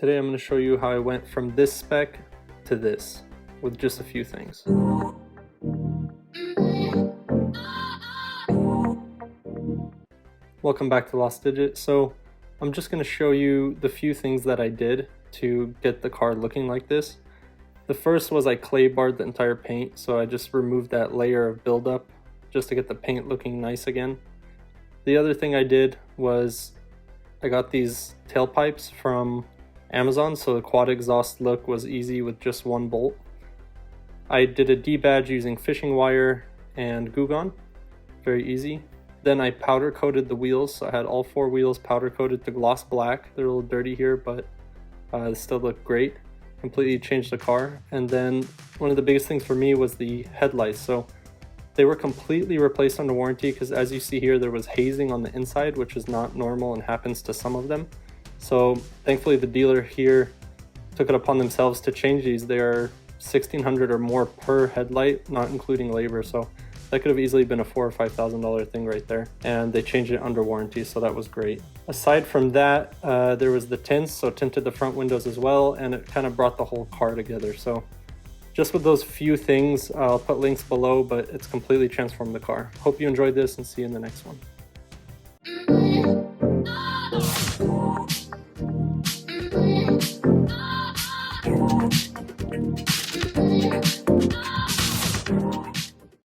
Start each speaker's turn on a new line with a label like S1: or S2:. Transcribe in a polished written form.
S1: Today I'm going to show you how I went from this spec to this with just a few things. Welcome back to Lost Digit. So I'm just going to show you the few things that I did to get the car looking like this. The first was I clay barred the entire paint, so I just removed that layer of buildup just to get the paint looking nice again. The other thing I did was I got these tailpipes from Amazon, so the quad exhaust look was easy with just one bolt. I did a debadge using fishing wire and Goo Gone, very easy. Then I powder coated the wheels, so I had all 4 wheels powder coated to gloss black. They're a little dirty here, but they still look great. Completely changed the car. And then one of the biggest things for me was the headlights. So they were completely replaced under warranty because, as you see here, there was hazing on the inside, which is not normal and happens to some of them. So thankfully the dealer here took it upon themselves to change these. They are $1,600 or more per headlight, not including labor. So that could have easily been a $4,000 or $5,000 thing right there. And they changed it under warranty, so that was great. Aside from that, there was the tints, so tinted the front windows as well, and it kind of brought the whole car together. So just with those few things, I'll put links below, but it's completely transformed the car. Hope you enjoyed this and see you in the next one.